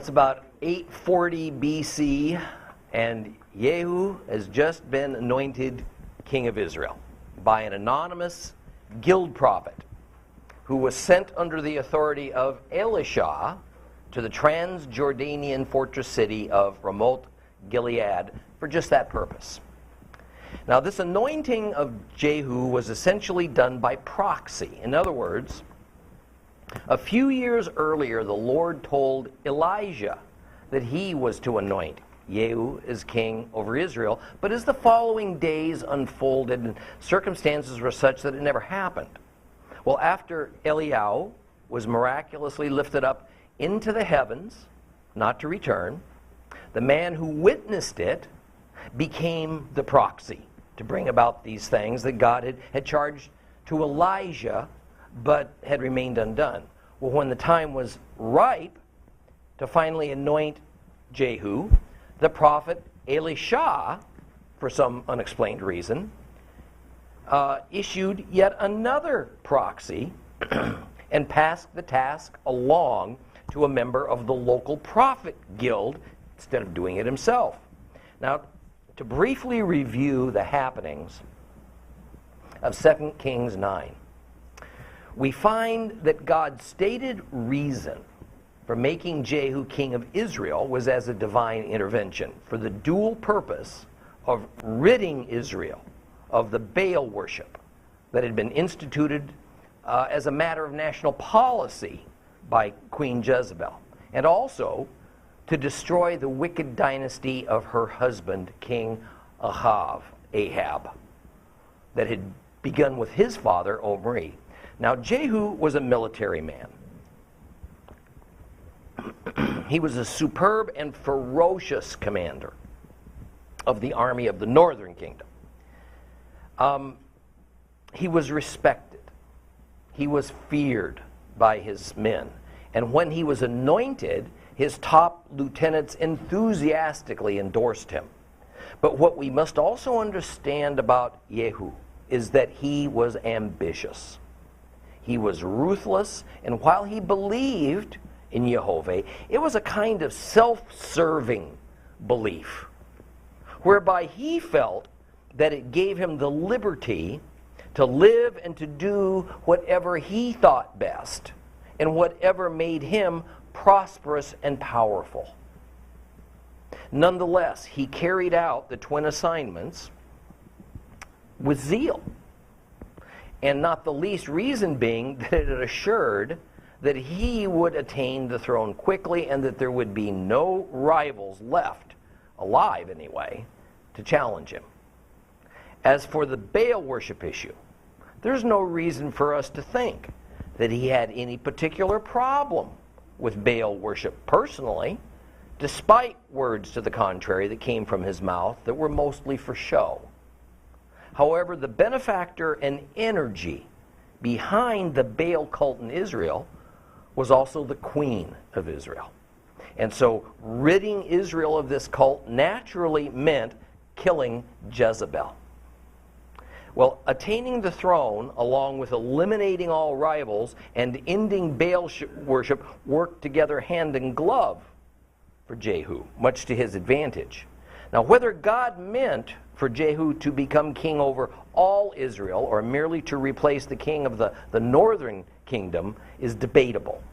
Well, it's about 840 BC, and Yehu has just been anointed king of Israel by an anonymous guild prophet who was sent under the authority of Elisha to the Transjordanian fortress city of Ramoth Gilead for just that purpose. Now, this anointing of Jehu was essentially done by proxy. In other words, a few years earlier, the Lord told Elijah that he was to anoint Yehu as king over Israel, but as the following days unfolded and circumstances were such that it never happened. Well, after Eliyahu was miraculously lifted up into the heavens, not to return, the man who witnessed it became the proxy to bring about these things that God had charged to Elijah but had remained undone. Well, when the time was ripe to finally anoint Jehu, the prophet Elisha, for some unexplained reason, issued yet another proxy and passed the task along to a member of the local prophet guild instead of doing it himself. Now, to briefly review the happenings of 2 Kings 9, we find that God's stated reason for making Jehu king of Israel was as a divine intervention for the dual purpose of ridding Israel of the Baal worship that had been instituted as a matter of national policy by Queen Jezebel, and also to destroy the wicked dynasty of her husband, King Ahab, that had begun with his father, Omri. Now, Jehu was a military man. He was a superb and ferocious commander of the army of the northern kingdom. He was respected. He was feared by his men. And when he was anointed, his top lieutenants enthusiastically endorsed him. But what we must also understand about Yehu is that he was ambitious. He was ruthless, and while he believed in Jehovah, it was a kind of self-serving belief, whereby he felt that it gave him the liberty to live and to do whatever he thought best, and whatever made him prosperous and powerful. Nonetheless, he carried out the twin assignments with zeal, and not the least reason being that it assured that he would attain the throne quickly and that there would be no rivals left, alive anyway, to challenge him. As for the Baal worship issue, there's no reason for us to think that he had any particular problem with Baal worship personally, despite words to the contrary that came from his mouth that were mostly for show. However, the benefactor and energy behind the Baal cult in Israel was also the queen of Israel. And so ridding Israel of this cult naturally meant killing Jezebel. Well, attaining the throne, along with eliminating all rivals and ending Baal worship, worked together hand in glove for Jehu, much to his advantage. Now, whether God meant for Jehu to become king over all Israel or merely to replace the king of the northern kingdom is debatable.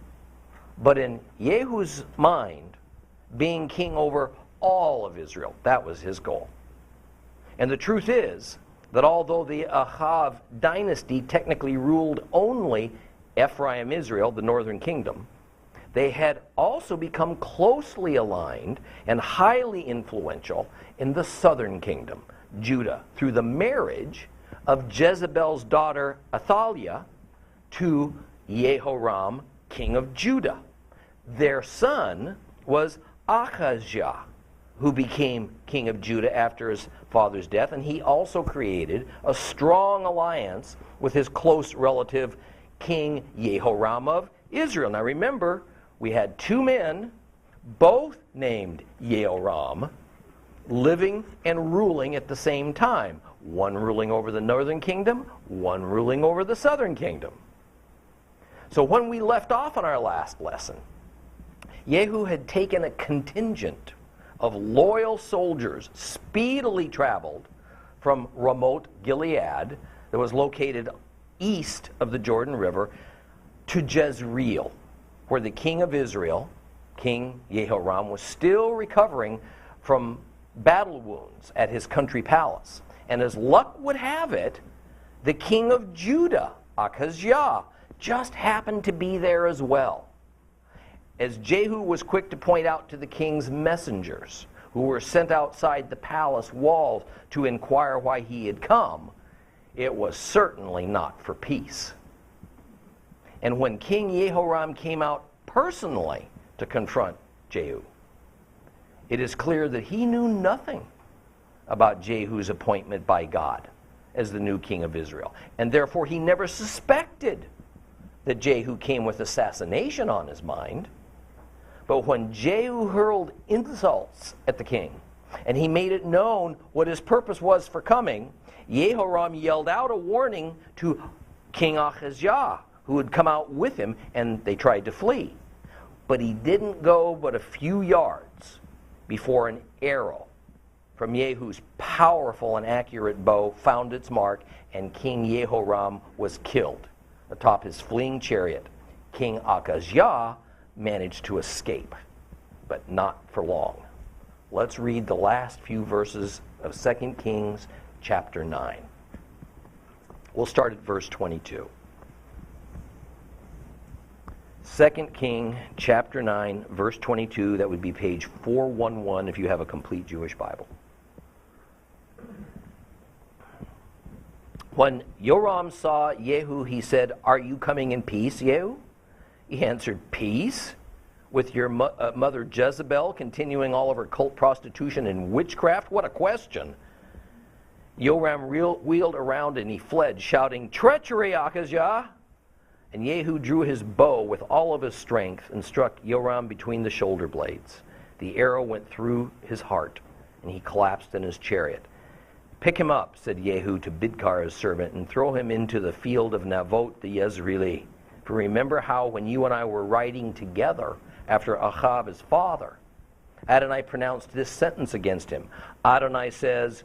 But in Yehu's mind, being king over all of Israel, that was his goal. And the truth is that although the Ahab dynasty technically ruled only Ephraim, Israel, the northern kingdom, they had also become closely aligned and highly influential in the southern kingdom, Judah, through the marriage of Jezebel's daughter Athaliah to Jehoram, king of Judah. Their son was Ahijah, who became king of Judah after his father's death, and he also created a strong alliance with his close relative, King Jehoram of Israel. Now remember, we had two men, both named Jehoram, living and ruling at the same time. One ruling over the northern kingdom, one ruling over the southern kingdom. So when we left off on our last lesson, Yehu had taken a contingent of loyal soldiers, speedily traveled from remote Gilead, that was located east of the Jordan River, to Jezreel, where the king of Israel, King Yehoram, was still recovering from battle wounds at his country palace. And as luck would have it, the king of Judah, Ahab, just happened to be there as well. As Jehu was quick to point out to the king's messengers, who were sent outside the palace walls to inquire why he had come, it was certainly not for peace. And when King Yehoram came out personally to confront Jehu, it is clear that he knew nothing about Jehu's appointment by God as the new king of Israel. And therefore he never suspected that Jehu came with assassination on his mind. But when Jehu hurled insults at the king, and he made it known what his purpose was for coming, Yehoram yelled out a warning to King Ahab, who had come out with him, and they tried to flee. But he didn't go but a few yards before an arrow from Yehu's powerful and accurate bow found its mark, and King Yehoram was killed atop his fleeing chariot. King Ahab managed to escape, but not for long. Let's read the last few verses of 2 Kings chapter 9. We'll start at verse 22. 2 King chapter 9, verse 22. That would be page 411 if you have a complete Jewish Bible. When Yoram saw Yehu, he said, "Are you coming in peace, Yehu?" He answered, "Peace? With your mother Jezebel continuing all of her cult prostitution and witchcraft? What a question." Yoram wheeled around and he fled, shouting, "Treachery, Ahijah!" And Yehu drew his bow with all of his strength and struck Yoram between the shoulder blades. The arrow went through his heart, and he collapsed in his chariot. "Pick him up," said Yehu to Bidkar, his servant, "and throw him into the field of Navot the Jezreeli. For remember how, when you and I were riding together after Ahab his father, Adonai pronounced this sentence against him. Adonai says,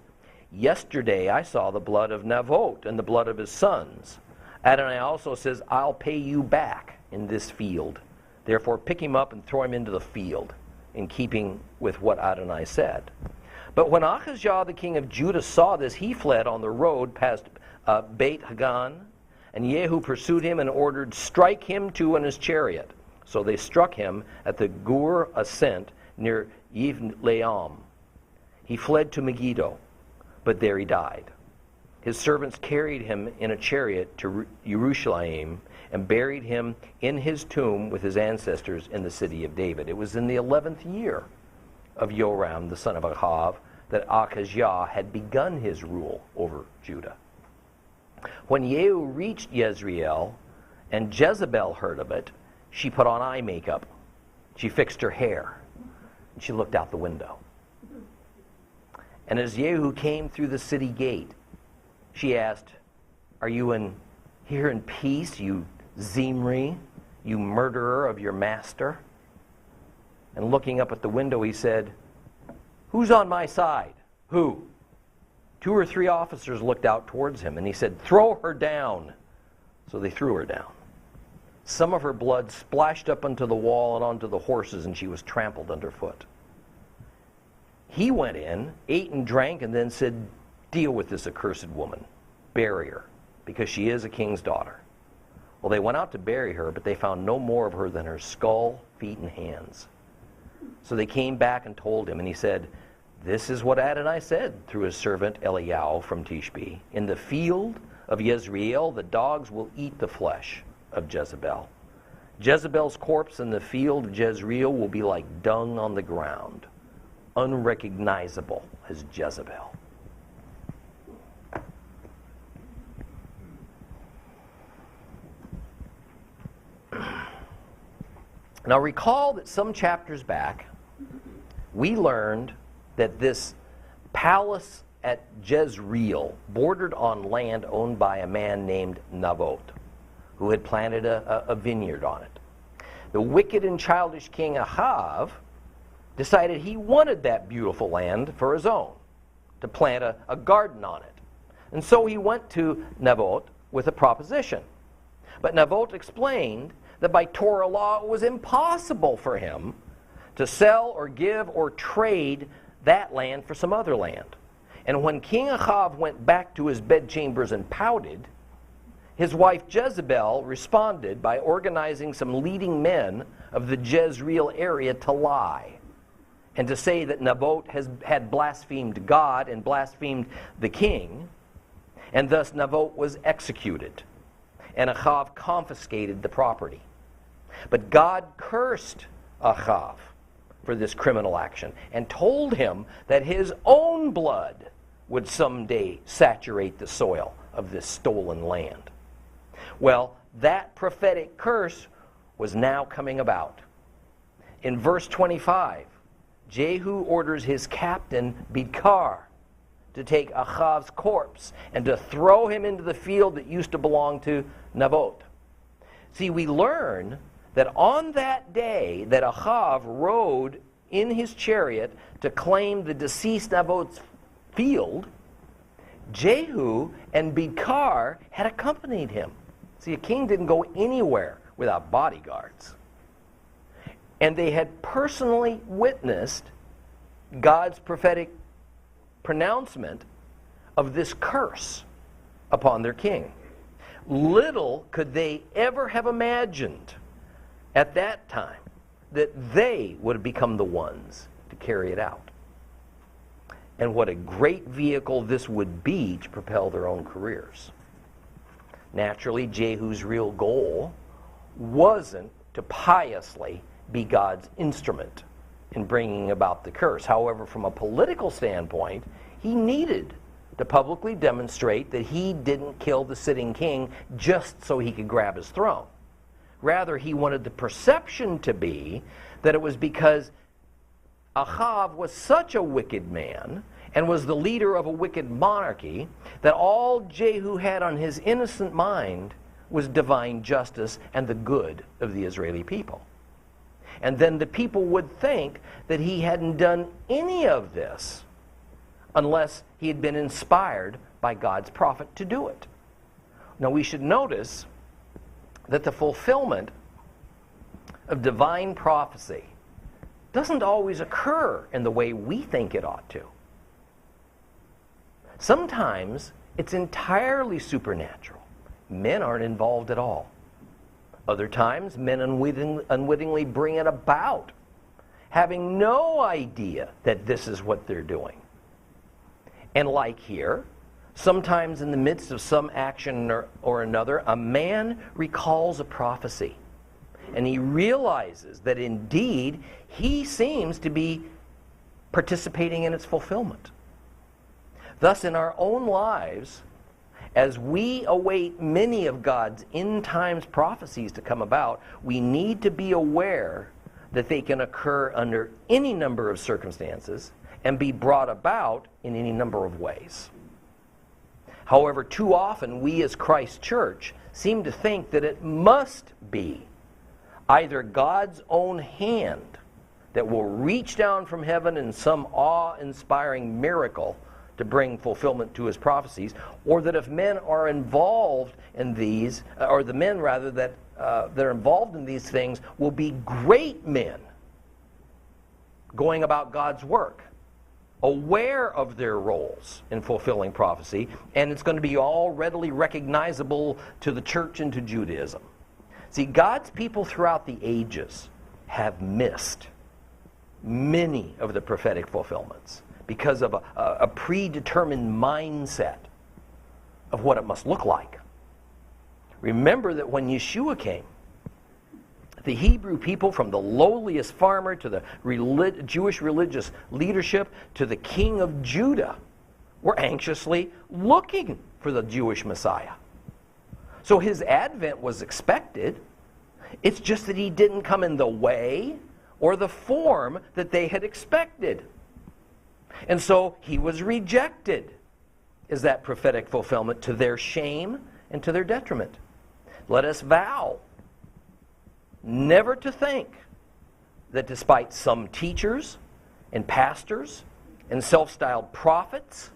'Yesterday I saw the blood of Navot and the blood of his sons.' Adonai also says, 'I'll pay you back in this field.' Therefore pick him up and throw him into the field," in keeping with what Adonai said. But when Ahijah the king of Judah saw this, he fled on the road past Beit Hagan, and Yehu pursued him and ordered, "Strike him too in his chariot." So they struck him at the Gur ascent near Yivleam. He fled to Megiddo, but there he died. His servants carried him in a chariot to Jerusalem and buried him in his tomb with his ancestors in the city of David. It was in the 11th year of Yoram, the son of Ahab, that Ahijah had begun his rule over Judah. When Yehu reached Jezreel and Jezebel heard of it, she put on eye makeup. She fixed her hair. And she looked out the window. And as Yehu came through the city gate, she asked, "Are you here in peace, you Zimri, you murderer of your master?" And looking up at the window, he said, "Who's on my side?" "Who?" 2 or 3 officers looked out towards him, and he said, "Throw her down." So they threw her down. Some of her blood splashed up onto the wall and onto the horses, and she was trampled underfoot. He went in, ate and drank, and then said, "Deal with this accursed woman. Bury her, because she is a king's daughter." Well, they went out to bury her, but they found no more of her than her skull, feet, and hands. So they came back and told him, and he said, "This is what Adonai said through his servant Eliyahu from Tishbe. In the field of Jezreel, the dogs will eat the flesh of Jezebel. Jezebel's corpse in the field of Jezreel will be like dung on the ground, unrecognizable as Jezebel." Now recall that some chapters back, we learned that this palace at Jezreel bordered on land owned by a man named Nabot, who had planted a vineyard on it. the wicked and childish king Ahab decided he wanted that beautiful land for his own, to plant a garden on it. And so he went to Naboth with a proposition. But Naboth explained that by Torah law it was impossible for him to sell or give or trade that land for some other land. And when King Ahab went back to his bedchambers and pouted, his wife Jezebel responded by organizing some leading men of the Jezreel area to lie and to say that Naboth had blasphemed God and blasphemed the king, and thus Naboth was executed, and Ahab confiscated the property. But God cursed Ahab for this criminal action and told him that his own blood would someday saturate the soil of this stolen land. Well, that prophetic curse was now coming about. In verse 25, Jehu orders his captain Bidkar to take Ahab's corpse and to throw him into the field that used to belong to Naboth. See, we learn that on that day that Ahab rode in his chariot to claim the deceased Naboth's field, Jehu and Bidkar had accompanied him. See, a king didn't go anywhere without bodyguards. And they had personally witnessed God's prophetic pronouncement of this curse upon their king. Little could they ever have imagined at that time that they would have become the ones to carry it out. And what a great vehicle this would be to propel their own careers. Naturally, Jehu's real goal wasn't to piously be God's instrument in bringing about the curse. However, from a political standpoint, he needed to publicly demonstrate that he didn't kill the sitting king just so he could grab his throne. Rather, he wanted the perception to be that it was because Ahab was such a wicked man and was the leader of a wicked monarchy that all Jehu had on his innocent mind was divine justice and the good of the Israeli people. And then the people would think that he hadn't done any of this unless he had been inspired by God's prophet to do it. Now we should notice that the fulfillment of divine prophecy doesn't always occur in the way we think it ought to. Sometimes it's entirely supernatural. Men aren't involved at all. Other times, men unwittingly bring it about, having no idea that this is what they're doing. And like here, sometimes in the midst of some action or another, a man recalls a prophecy, and he realizes that indeed he seems to be participating in its fulfillment. Thus, in our own lives, as we await many of God's end times prophecies to come about, we need to be aware that they can occur under any number of circumstances and be brought about in any number of ways. However, too often we as Christ's church seem to think that it must be either God's own hand that will reach down from heaven in some awe-inspiring miracle to bring fulfillment to his prophecies, or that if men are involved in these, or the men rather that are involved in these things will be great men going about God's work, aware of their roles in fulfilling prophecy, and it's going to be all readily recognizable to the church and to Judaism. See, God's people throughout the ages have missed many of the prophetic fulfillments because of a predetermined mindset of what it must look like. Remember that when Yeshua came, the Hebrew people, from the lowliest farmer to the Jewish religious leadership to the king of Judah, were anxiously looking for the Jewish Messiah. So his advent was expected. It's just that he didn't come in the way or the form that they had expected. And so he was rejected as that prophetic fulfillment, to their shame and to their detriment. Let us vow never to think that despite some teachers and pastors and self-styled prophets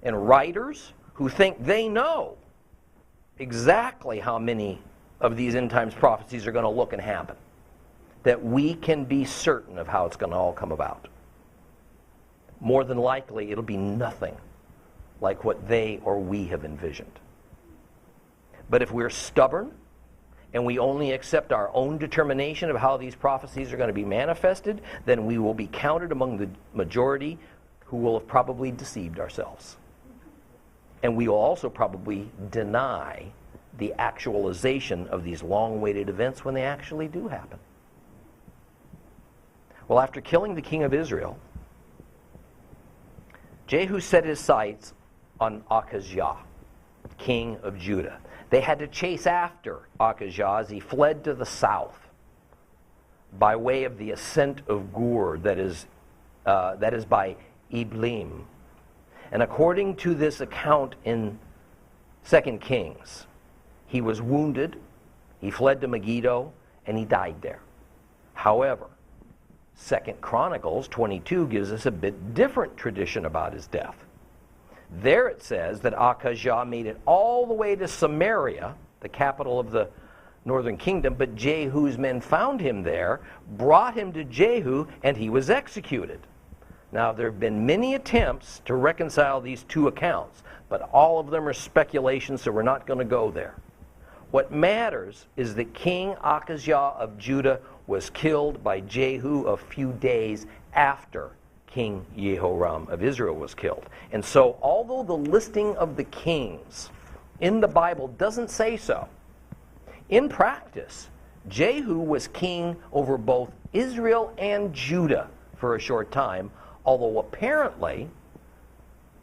and writers who think they know exactly how many of these end times prophecies are going to look and happen, that we can be certain of how it's going to all come about. More than likely, it'll be nothing like what they or we have envisioned. But if we're stubborn and we only accept our own determination of how these prophecies are going to be manifested, then we will be counted among the majority who will have probably deceived ourselves. And we will also probably deny the actualization of these long-awaited events when they actually do happen. Well, after killing the king of Israel, Jehu set his sights on Ahab, king of Judah. They had to chase after Ahab as he fled to the south by way of the ascent of Gur, that is by Iblim. And according to this account in 2 Kings, he was wounded, he fled to Megiddo, and he died there. However, 2 Chronicles 22 gives us a bit different tradition about his death. There it says that Ahab made it all the way to Samaria, the capital of the northern kingdom, but Jehu's men found him there, brought him to Jehu, and he was executed. Now, there have been many attempts to reconcile these two accounts, but all of them are speculation, so we're not going to go there. What matters is that King Ahab of Judah was killed by Jehu a few days after King Yehoram of Israel was killed. And so, although the listing of the kings in the Bible doesn't say so, in practice, Jehu was king over both Israel and Judah for a short time, although apparently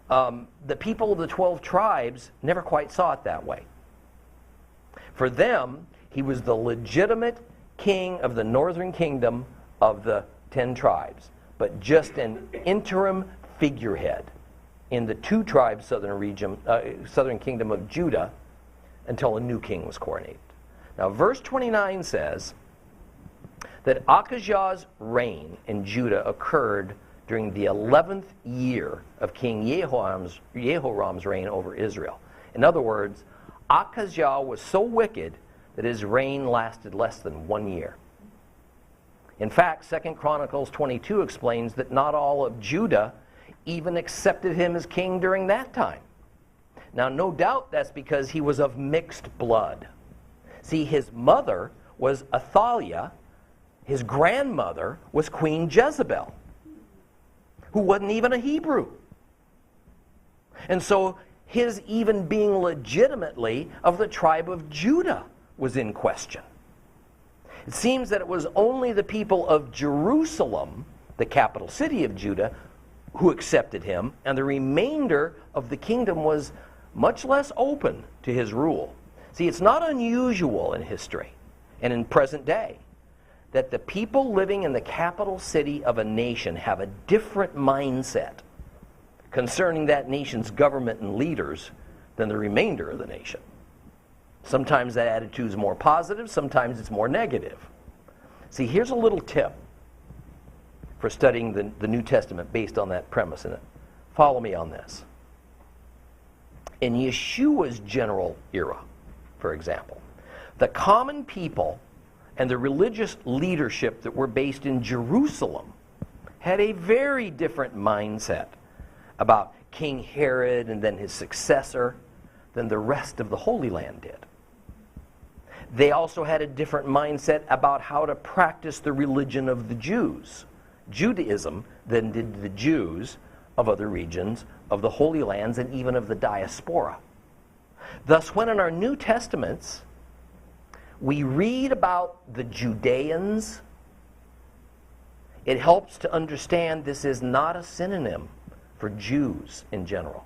the people of the 12 tribes never quite saw it that way. For them, he was the legitimate king of the northern kingdom of the 10 tribes, but just an interim figurehead in the 2 tribes southern kingdom of Judah until a new king was coronated. Now, verse 29 says that Ahaz's reign in Judah occurred during the 11th year of King Yehoram's reign over Israel. In other words, Ahazah was so wicked that his reign lasted less than 1 year. In fact, 2 Chronicles 22 explains that not all of Judah even accepted him as king during that time. Now, no doubt that's because he was of mixed blood. See, his mother was Athaliah, his grandmother was Queen Jezebel, who wasn't even a Hebrew. And so his even being legitimately of the tribe of Judah was in question. It seems that it was only the people of Jerusalem, the capital city of Judah, who accepted him, and the remainder of the kingdom was much less open to his rule. See, it's not unusual in history and in present day that the people living in the capital city of a nation have a different mindset concerning that nation's government and leaders than the remainder of the nation. Sometimes that attitude is more positive, sometimes it's more negative. See, here's a little tip for studying the New Testament based on that premise in it. Follow me on this. In Yeshua's general era, for example, the common people and the religious leadership that were based in Jerusalem had a very different mindset about King Herod and then his successor than the rest of the Holy Land did. They also had a different mindset about how to practice the religion of the Jews, Judaism, than did the Jews of other regions of the Holy Lands and even of the diaspora. Thus, when in our New Testaments we read about the Judeans, it helps to understand this is not a synonym for Jews in general.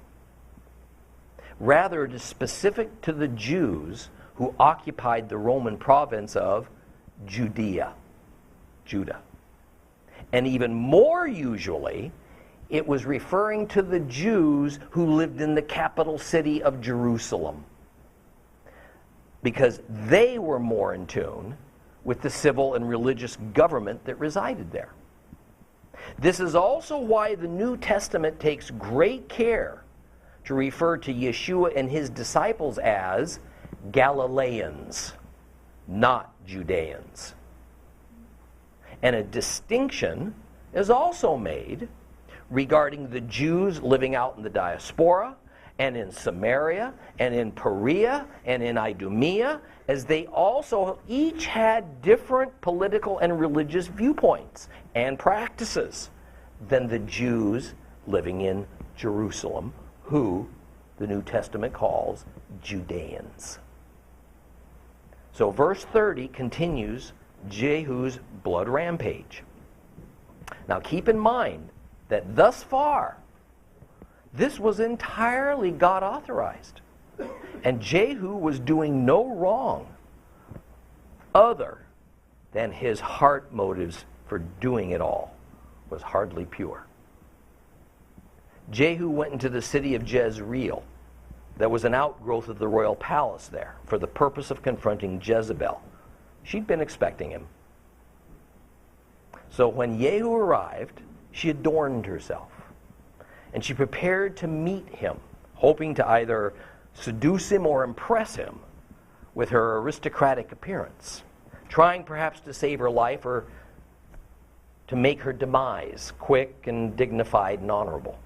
Rather, it is specific to the Jews who occupied the Roman province of Judea, Judah. And even more usually, it was referring to the Jews who lived in the capital city of Jerusalem, because they were more in tune with the civil and religious government that resided there. This is also why the New Testament takes great care to refer to Yeshua and his disciples as Galileans, not Judeans. And a distinction is also made regarding the Jews living out in the diaspora and in Samaria and in Perea and in Idumea, as they also each had different political and religious viewpoints and practices than the Jews living in Jerusalem, who the New Testament calls Judeans. So verse 30 continues Jehu's blood rampage. Now keep in mind that thus far, this was entirely God authorized. And Jehu was doing no wrong other than his heart motives for doing it all was hardly pure. Jehu went into the city of Jezreel. That was an outgrowth of the royal palace there for the purpose of confronting Jezebel. She'd been expecting him. So when Yehu arrived, she adorned herself. And she prepared to meet him, hoping to either seduce him or impress him with her aristocratic appearance, trying perhaps to save her life or to make her demise quick and dignified and honorable.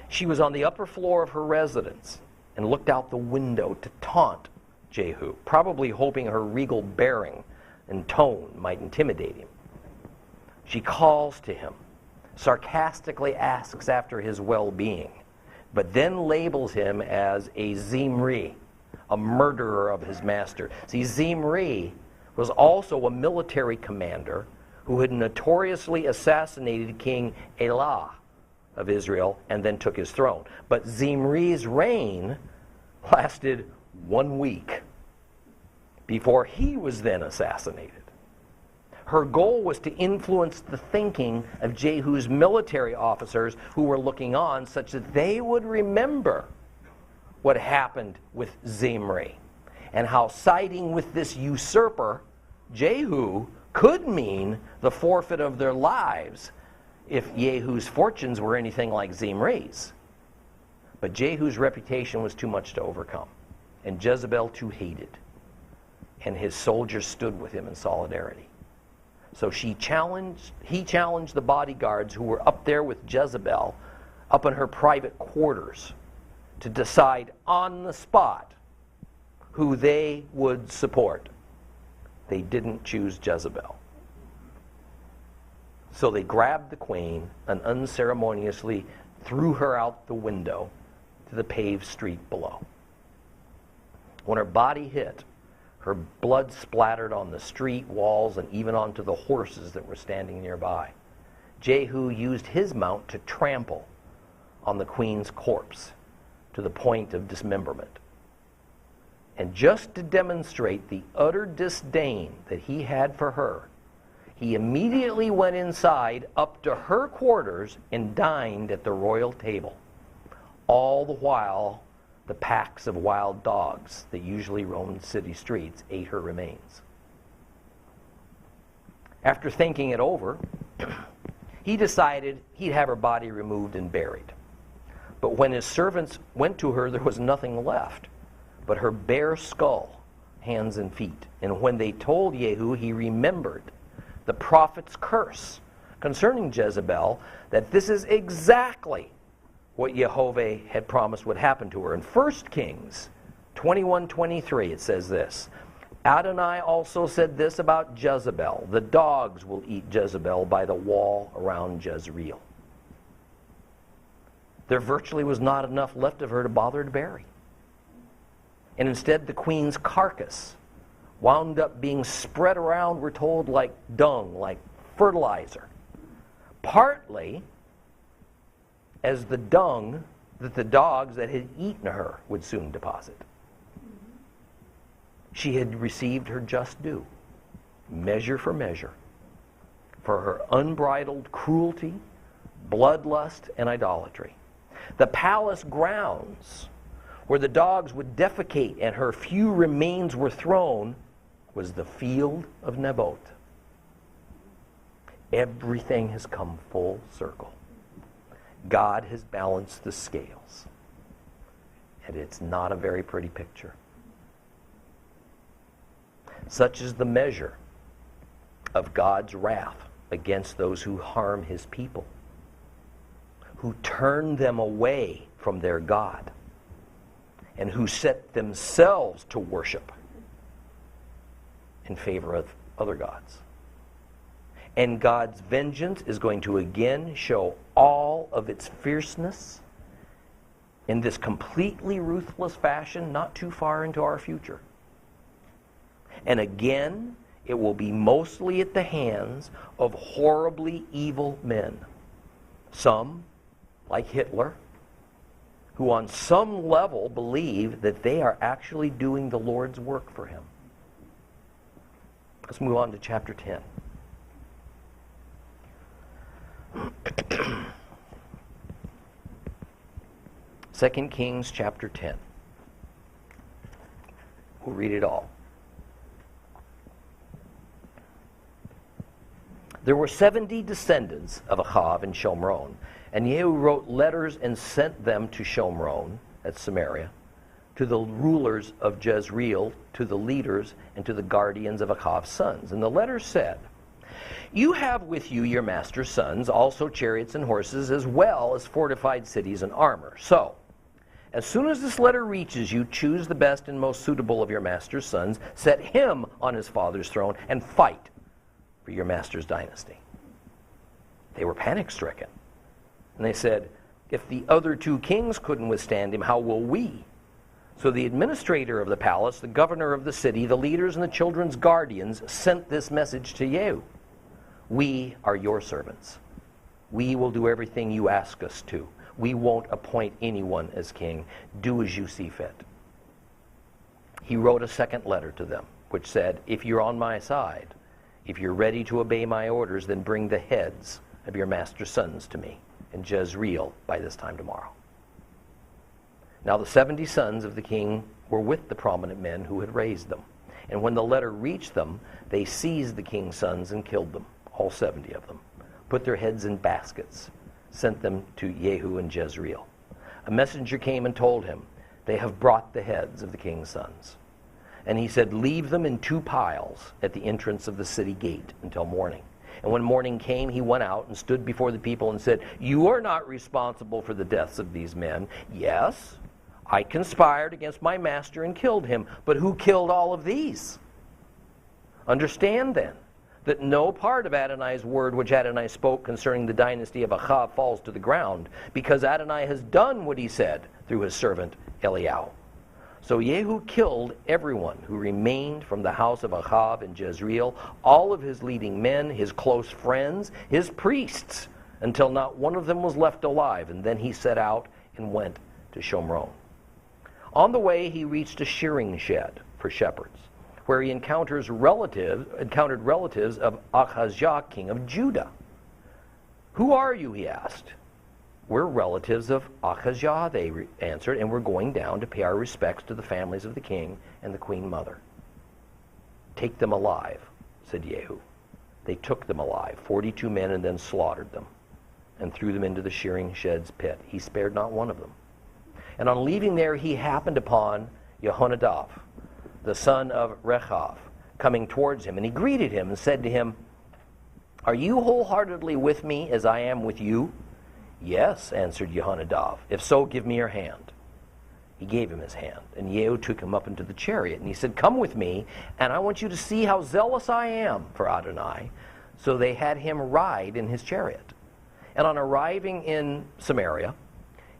She was on the upper floor of her residence and looked out the window to taunt Jehu, probably hoping her regal bearing and tone might intimidate him. She calls to him, sarcastically asks after his well-being, but then labels him as a Zimri, a murderer of his master. See, Zimri was also a military commander who had notoriously assassinated King Elah of Israel and then took his throne. But Zimri's reign lasted 1 week before he was then assassinated. Her goal was to influence the thinking of Jehu's military officers who were looking on, such that they would remember what happened with Zimri and how siding with this usurper, Jehu, could mean the forfeit of their lives if Yehu's fortunes were anything like Zimri's. But Jehu's reputation was too much to overcome, and Jezebel too hated, and his soldiers stood with him in solidarity. So he challenged the bodyguards who were up there with Jezebel, up in her private quarters, to decide on the spot who they would support. They didn't choose Jezebel. So they grabbed the queen and unceremoniously threw her out the window to the paved street below. When her body hit, her blood splattered on the street walls and even onto the horses that were standing nearby. Jehu used his mount to trample on the queen's corpse to the point of dismemberment. And just to demonstrate the utter disdain that he had for her, he immediately went inside up to her quarters and dined at the royal table. All the while, the packs of wild dogs that usually roamed city streets ate her remains. After thinking it over, he decided he'd have her body removed and buried. But when his servants went to her, there was nothing left but her bare skull, hands and feet. And when they told Yehu, he remembered the prophet's curse concerning Jezebel, that this is exactly what Yehovah had promised would happen to her. In 1 Kings 21:23, it says this, Adonai also said this about Jezebel, the dogs will eat Jezebel by the wall around Jezreel. There virtually was not enough left of her to bother to bury. And instead, the queen's carcass wound up being spread around, we're told, like dung, like fertilizer. Partly as the dung that the dogs that had eaten her would soon deposit. She had received her just due, measure for measure, for her unbridled cruelty, bloodlust, and idolatry. The palace grounds where the dogs would defecate and her few remains were thrown was the field of Naboth. Everything has come full circle. God has balanced the scales. And it's not a very pretty picture. Such is the measure of God's wrath against those who harm his people, who turn them away from their God, and who set themselves to worship in favor of other gods. And God's vengeance is going to again show all of its fierceness in this completely ruthless fashion not too far into our future. And again, it will be mostly at the hands of horribly evil men. Some, like Hitler, who on some level believe that they are actually doing the Lord's work for him. Let's move on to chapter 10. 2 Kings chapter 10. We'll read it all. There were 70 descendants of Ahab in Shomron, and Yehu wrote letters and sent them to Shomron, at Samaria, to the rulers of Jezreel, to the leaders, and to the guardians of Ahab's sons. And the letters said, "You have with you your master's sons, also chariots and horses, as well as fortified cities and armor. So, as soon as this letter reaches you, choose the best and most suitable of your master's sons, set him on his father's throne, and fight for your master's dynasty." They were panic-stricken. And they said, "If the other two kings couldn't withstand him, how will we?" So the administrator of the palace, the governor of the city, the leaders, and the children's guardians sent this message to Yehu. "We are your servants. We will do everything you ask us to. We won't appoint anyone as king. Do as you see fit." He wrote a second letter to them, which said, "If you're on my side, if you're ready to obey my orders, then bring the heads of your master's sons to me in Jezreel by this time tomorrow." Now the 70 sons of the king were with the prominent men who had raised them. And when the letter reached them, they seized the king's sons and killed them, all 70 of them, put their heads in baskets, sent them to Yehu in Jezreel. A messenger came and told him, "They have brought the heads of the king's sons." And he said, "Leave them in 2 piles at the entrance of the city gate until morning." And when morning came, he went out and stood before the people and said, "You are not responsible for the deaths of these men. Yes, I conspired against my master and killed him, but who killed all of these? Understand then that no part of Adonai's word which Adonai spoke concerning the dynasty of Ahab falls to the ground, because Adonai has done what he said through his servant Eliyahu." So Yehu killed everyone who remained from the house of Ahab in Jezreel, all of his leading men, his close friends, his priests, until not one of them was left alive. And then he set out and went to Shomron. On the way, he reached a shearing shed for shepherds, where he encountered relatives of Ahijah, king of Judah. "Who are you?" he asked. "We're relatives of Ahijah," they answered, "and we're going down to pay our respects to the families of the king and the queen mother." "Take them alive," said Yehu. They took them alive, 42 men, and then slaughtered them, and threw them into the shearing shed's pit. He spared not one of them. And on leaving there, he happened upon Jehonadab, the son of Rechav, coming towards him, and he greeted him and said to him, "Are you wholeheartedly with me as I am with you?" "Yes," answered Jehonadab. "If so, give me your hand." He gave him his hand, and Yehu took him up into the chariot, and he said, "Come with me, and I want you to see how zealous I am for Adonai." So they had him ride in his chariot. And on arriving in Samaria,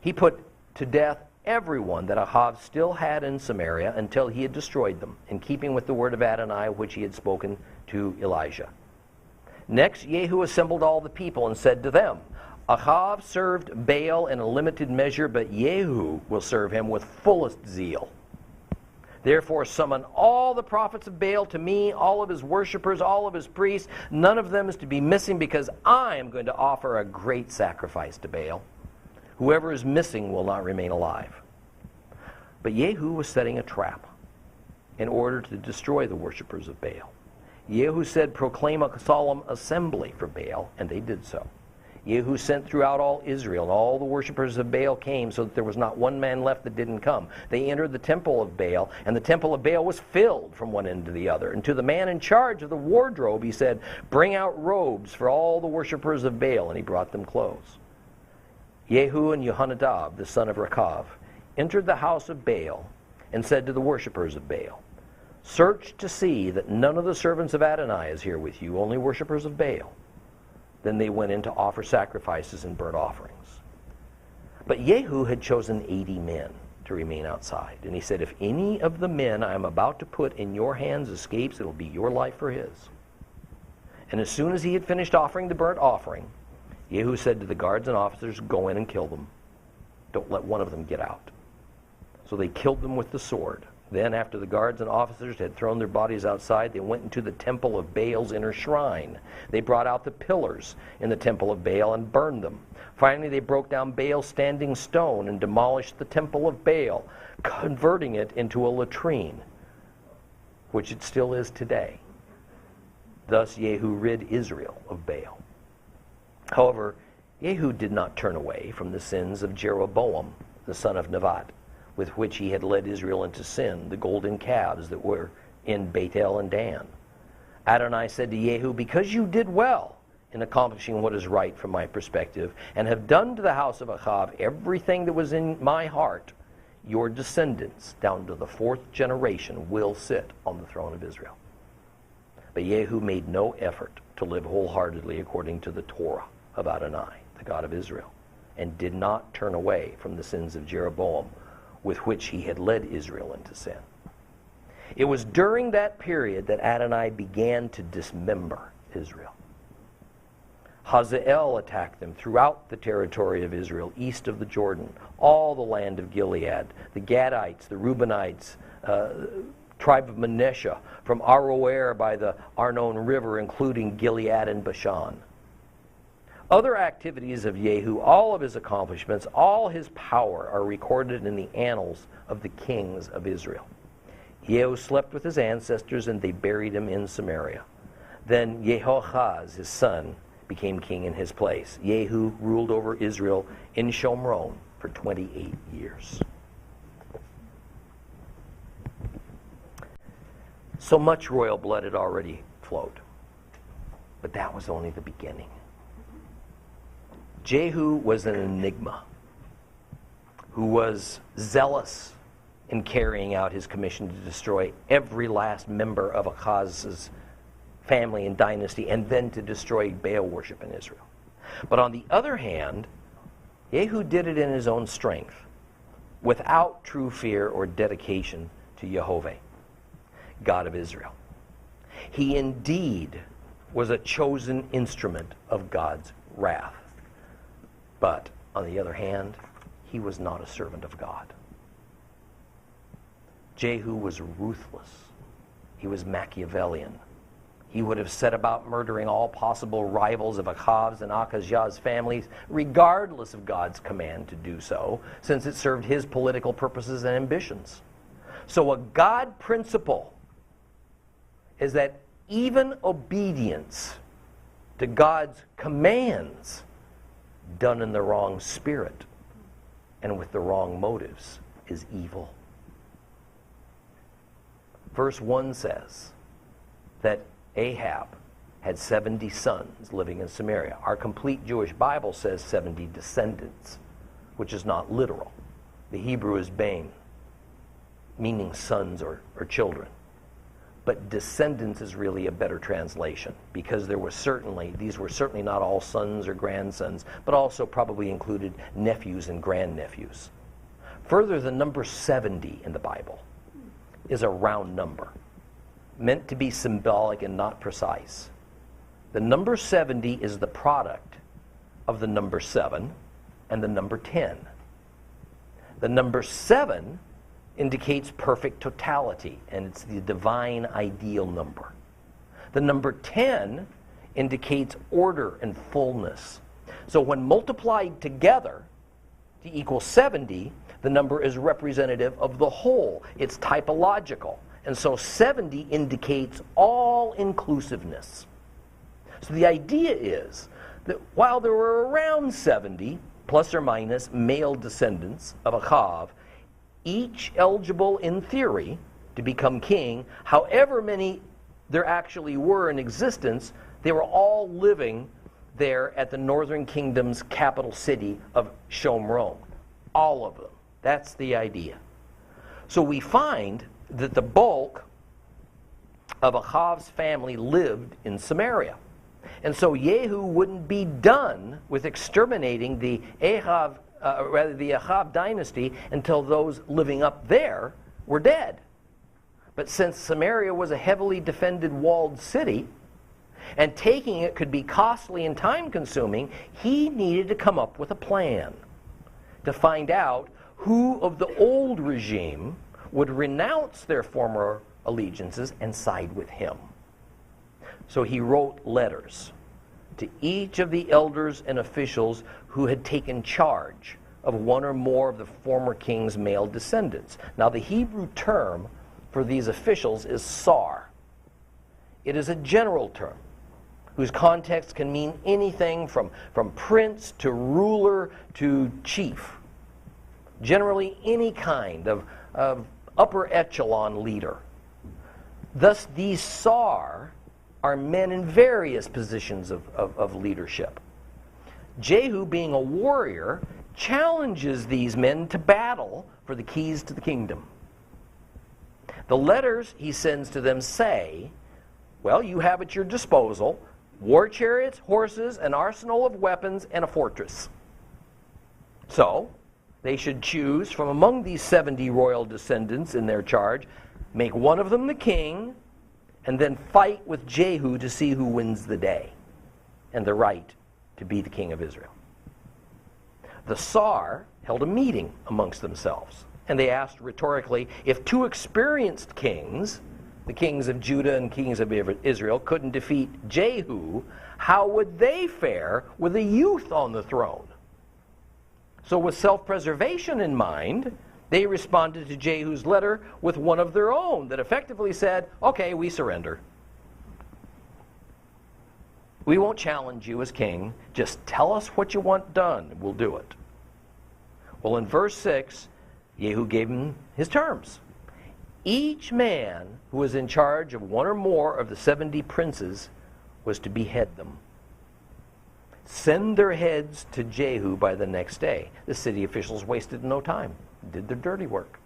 he put to death everyone that Ahab still had in Samaria until he had destroyed them, in keeping with the word of Adonai which he had spoken to Elijah. Next, Yehu assembled all the people and said to them, "Ahab served Baal in a limited measure, but Yehu will serve him with fullest zeal. Therefore summon all the prophets of Baal to me, all of his worshippers, all of his priests. None of them is to be missing, because I am going to offer a great sacrifice to Baal. Whoever is missing will not remain alive." But Yehu was setting a trap. in order to destroy the worshippers of Baal. Yehu said, proclaim a solemn assembly for Baal, and they did so. Yehu sent throughout all Israel, and all the worshippers of Baal came, so that there was not one man left that didn't come. They entered the temple of Baal, and the temple of Baal was filled from one end to the other. And to the man in charge of the wardrobe he said, bring out robes for all the worshippers of Baal, and he brought them clothes. Yehu and Jehonadab, the son of Rechab, entered the house of Baal, and said to the worshippers of Baal, search to see that none of the servants of Adonai is here with you, only worshippers of Baal. Then they went in to offer sacrifices and burnt offerings. But Yehu had chosen 80 men to remain outside. And he said, if any of the men I am about to put in your hands escapes, it will be your life for his. And as soon as he had finished offering the burnt offering, Yehu said to the guards and officers, go in and kill them. Don't let one of them get out. So they killed them with the sword. Then, after the guards and officers had thrown their bodies outside, they went into the temple of Baal's inner shrine. They brought out the pillars in the temple of Baal and burned them. Finally, they broke down Baal's standing stone and demolished the temple of Baal, converting it into a latrine, which it still is today. Thus, Yehu rid Israel of Baal. However, Yehu did not turn away from the sins of Jeroboam, the son of Nevat, with which he had led Israel into sin, the golden calves that were in Bethel and Dan. Adonai said to Yehu, because you did well in accomplishing what is right from my perspective, and have done to the house of Ahab everything that was in my heart, your descendants down to the 4th generation will sit on the throne of Israel. But Yehu made no effort to live wholeheartedly according to the Torah of Adonai, the God of Israel, and did not turn away from the sins of Jeroboam, with which he had led Israel into sin. It was during that period that Adonai began to dismember Israel. Hazael attacked them throughout the territory of Israel, east of the Jordan, all the land of Gilead, the Gadites, the Reubenites, tribe of Manasseh, from Aroer by the Arnon River, including Gilead and Bashan. Other activities of Yehu, all of his accomplishments, all his power are recorded in the annals of the kings of Israel. Yehu slept with his ancestors, and they buried him in Samaria. Then Jehoahaz, his son, became king in his place. Yehu ruled over Israel in Shomron for 28 years. So much royal blood had already flowed, but that was only the beginning. Jehu was an enigma who was zealous in carrying out his commission to destroy every last member of Ahaz's family and dynasty, and then to destroy Baal worship in Israel. But on the other hand, Yehu did it in his own strength, without true fear or dedication to Yehovah, God of Israel. He indeed was a chosen instrument of God's wrath. But, on the other hand, he was not a servant of God. Jehu was ruthless. He was Machiavellian. He would have set about murdering all possible rivals of Ahab's and Achazah's families, regardless of God's command to do so, since it served his political purposes and ambitions. So a God principle is that even obedience to God's commands done in the wrong spirit and with the wrong motives is evil. Verse 1 says that Ahab had 70 sons living in Samaria. Our complete Jewish Bible says 70 descendants, which is not literal. The Hebrew is bain, meaning sons or children. But descendants is really a better translation, because these were certainly not all sons or grandsons, but also probably included nephews and grandnephews. Further, the number 70 in the Bible is a round number, meant to be symbolic and not precise. The number 70 is the product of the number 7 and the number 10. The number 7 indicates perfect totality, and it's the divine ideal number. The number 10 indicates order and fullness. So when multiplied together to equal 70, the number is representative of the whole. It's typological. And so 70 indicates all-inclusiveness. So the idea is that while there were around 70, plus or minus, male descendants of Ahab, each eligible in theory to become king, however many there actually were in existence, they were all living there at the northern kingdom's capital city of Shomron. All of them. That's the idea. So we find that the bulk of Ahab's family lived in Samaria. And so Yehu wouldn't be done with exterminating the Ahab dynasty until those living up there were dead. But since Samaria was a heavily defended walled city, and taking it could be costly and time-consuming, he needed to come up with a plan to find out who of the old regime would renounce their former allegiances and side with him. So he wrote letters to each of the elders and officials who had taken charge of one or more of the former king's male descendants. Now, the Hebrew term for these officials is sar. It is a general term whose context can mean anything from prince to ruler to chief. Generally, any kind of upper echelon leader. Thus, these sar are men in various positions of leadership. Jehu, being a warrior, challenges these men to battle for the keys to the kingdom. The letters he sends to them say, well, you have at your disposal war chariots, horses, an arsenal of weapons, and a fortress. So, they should choose from among these 70 royal descendants in their charge, make one of them the king, and then fight with Jehu to see who wins the day and the right to be the king of Israel. The Sar held a meeting amongst themselves, and they asked rhetorically, if two experienced kings, the kings of Judah and kings of Israel, couldn't defeat Jehu, how would they fare with a youth on the throne? So with self-preservation in mind, they responded to Jehu's letter with one of their own that effectively said, okay, we surrender. We won't challenge you as king. Just tell us what you want done, and we'll do it. Well, in verse 6, Yehu gave him his terms. Each man who was in charge of one or more of the 70 princes was to behead them. Send their heads to Jehu by the next day. The city officials wasted no time, did their dirty work.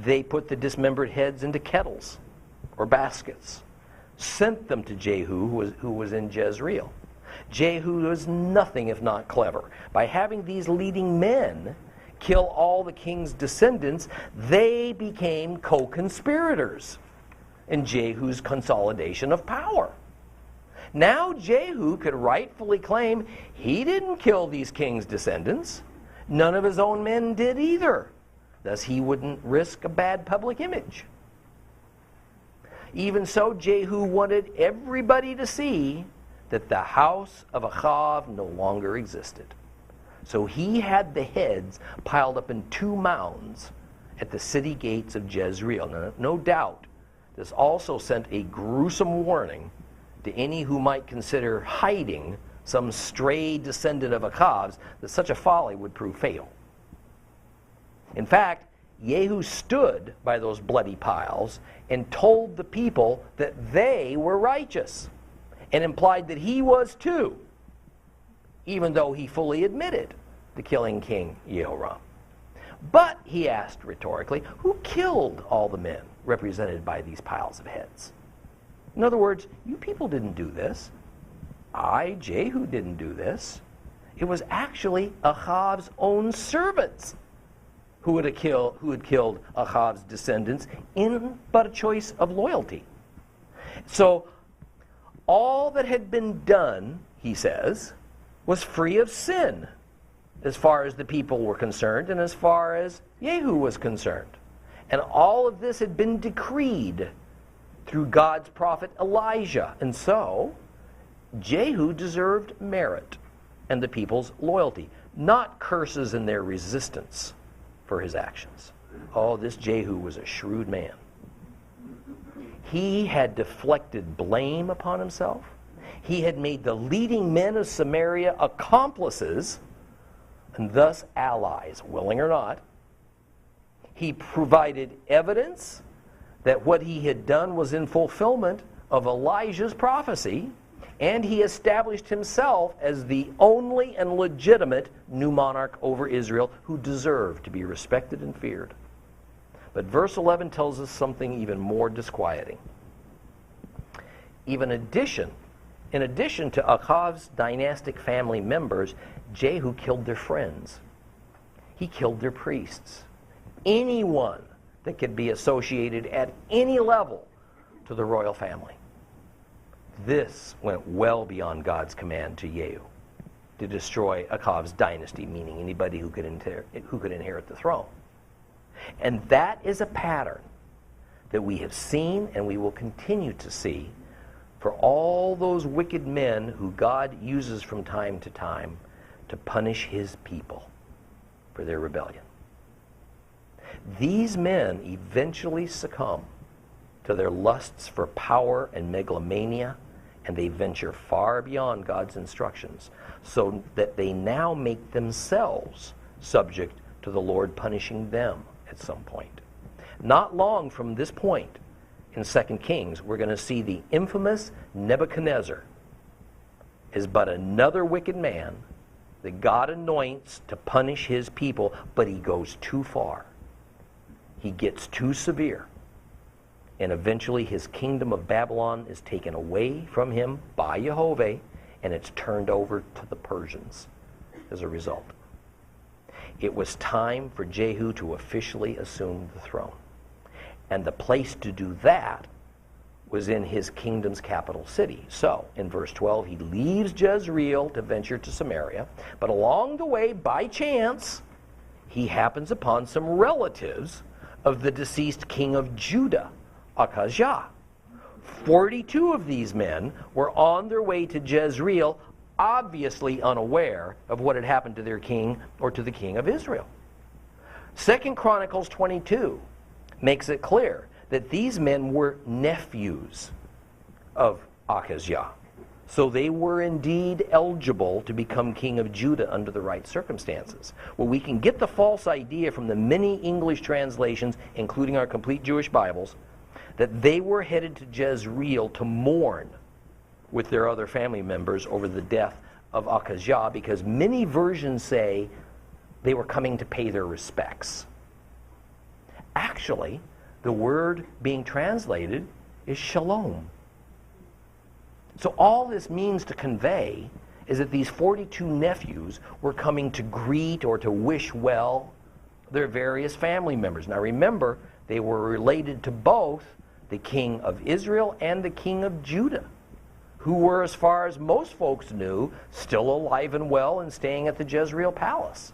They put the dismembered heads into kettles or baskets, sent them to Jehu, who was in Jezreel. Jehu was nothing if not clever. By having these leading men kill all the king's descendants, they became co-conspirators in Jehu's consolidation of power. Now Jehu could rightfully claim he didn't kill these king's descendants. None of his own men did either. Thus he wouldn't risk a bad public image. Even so, Jehu wanted everybody to see that the house of Ahab no longer existed. So he had the heads piled up in 2 mounds at the city gates of Jezreel. Now, no doubt, this also sent a gruesome warning to any who might consider hiding some stray descendant of Ahab's, that such a folly would prove fatal. In fact, Yehu stood by those bloody piles and told the people that they were righteous, and implied that he was too, even though he fully admitted the killing King Yehoram. But, he asked rhetorically, who killed all the men represented by these piles of heads? In other words, you people didn't do this. I, Jehu, didn't do this. It was actually Ahab's own servants who had killed Ahab's descendants in but a choice of loyalty. So, all that had been done, he says, was free of sin as far as the people were concerned and as far as Yehu was concerned. And all of this had been decreed through God's prophet Elijah. And so, Jehu deserved merit and the people's loyalty, not curses in their resistance for his actions. Oh, this Jehu was a shrewd man. He had deflected blame upon himself. He had made the leading men of Samaria accomplices and thus allies, willing or not. He provided evidence that what he had done was in fulfillment of Elijah's prophecy, and he established himself as the only and legitimate new monarch over Israel who deserved to be respected and feared. But verse 11 tells us something even more disquieting. In addition to Ahab's dynastic family members, Jehu killed their friends. He killed their priests. Anyone that could be associated at any level to the royal family. This went well beyond God's command to Yehu to destroy Ahab's dynasty, meaning anybody who could inherit the throne. And that is a pattern that we have seen and we will continue to see for all those wicked men who God uses from time to time to punish his people for their rebellion. These men eventually succumb to their lusts for power and megalomania, and they venture far beyond God's instructions, so that they now make themselves subject to the Lord punishing them at some point. Not long from this point in 2 Kings, we're going to see the infamous Nebuchadnezzar is but another wicked man that God anoints to punish his people, but he goes too far. He gets too severe. And eventually his kingdom of Babylon is taken away from him by Jehovah, and it's turned over to the Persians as a result. It was time for Jehu to officially assume the throne. And the place to do that was in his kingdom's capital city. So, in verse 12, he leaves Jezreel to venture to Samaria, but along the way, by chance, he happens upon some relatives of the deceased king of Judah, Ahab. 42 of these men were on their way to Jezreel, obviously unaware of what had happened to their king or to the king of Israel. 2 Chronicles 22 makes it clear that these men were nephews of Ahab. So they were indeed eligible to become king of Judah under the right circumstances. Well, we can get the false idea from the many English translations, including our complete Jewish Bibles, that they were headed to Jezreel to mourn with their other family members over the death of Ahab, because many versions say they were coming to pay their respects. Actually, the word being translated is shalom. So all this means to convey is that these 42 nephews were coming to greet or to wish well their various family members. Now remember, they were related to both the king of Israel and the king of Judah, who were, as far as most folks knew, still alive and well and staying at the Jezreel palace.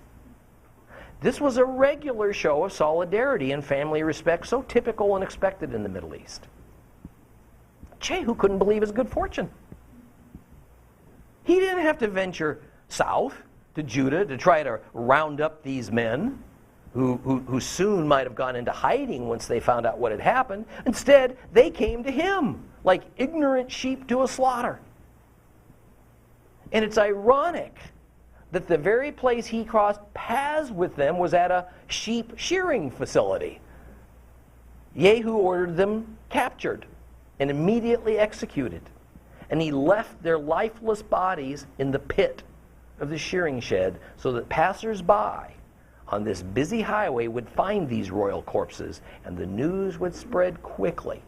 This was a regular show of solidarity and family respect, so typical and expected in the Middle East. Jehu couldn't believe his good fortune. He didn't have to venture south to Judah to try to round up these men who soon might have gone into hiding once they found out what had happened. Instead, they came to him like ignorant sheep to a slaughter. And it's ironic that the very place he crossed paths with them was at a sheep shearing facility. Yehu ordered them captured and immediately executed. And he left their lifeless bodies in the pit of the shearing shed so that passers-by on this busy highway would find these royal corpses, and the news would spread quickly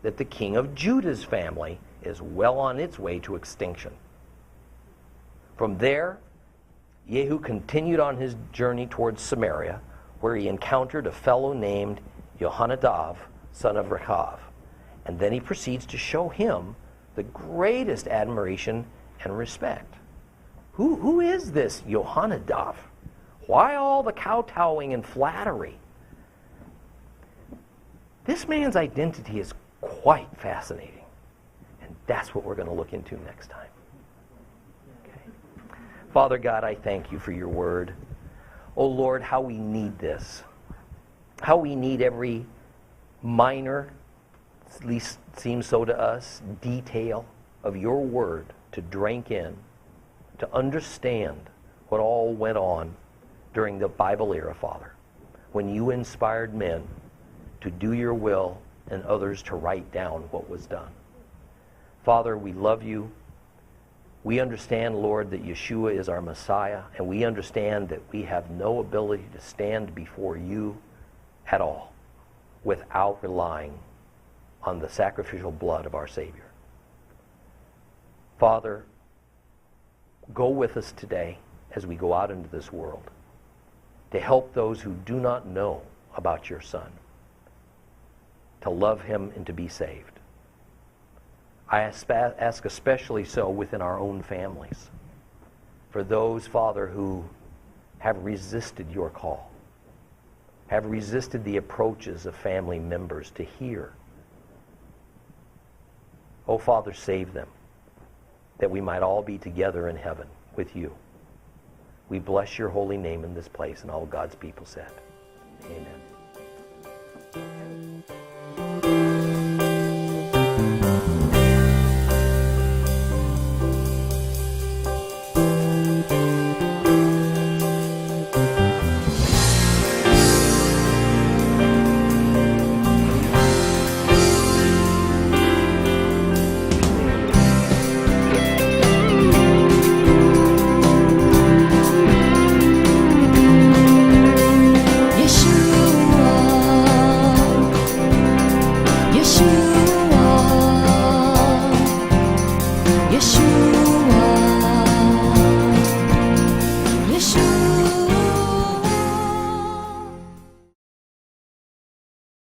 that the king of Judah's family is well on its way to extinction. From there, Yehu continued on his journey towards Samaria, where he encountered a fellow named Jehonadab, son of Rechab. And then he proceeds to show him the greatest admiration and respect. Who is this Jehonadab? Why all the kowtowing and flattery? This man's identity is quite fascinating. And that's what we're going to look into next time. Okay. Father God, I thank you for your word. Oh Lord, how we need this. How we need every minor at least seems so to us, detail of your word to drink in, to understand what all went on during the Bible era, Father, when you inspired men to do your will and others to write down what was done. Father, we love you. We understand, Lord, that Yeshua is our Messiah, and we understand that we have no ability to stand before you at all without relying on the sacrificial blood of our Savior. Father, go with us today as we go out into this world to help those who do not know about your Son, to love him and to be saved. I ask especially so within our own families, for those, Father, who have resisted your call, have resisted the approaches of family members to hear. Oh, Father, save them, that we might all be together in heaven with you. We bless your holy name in this place, and all God's people said, amen.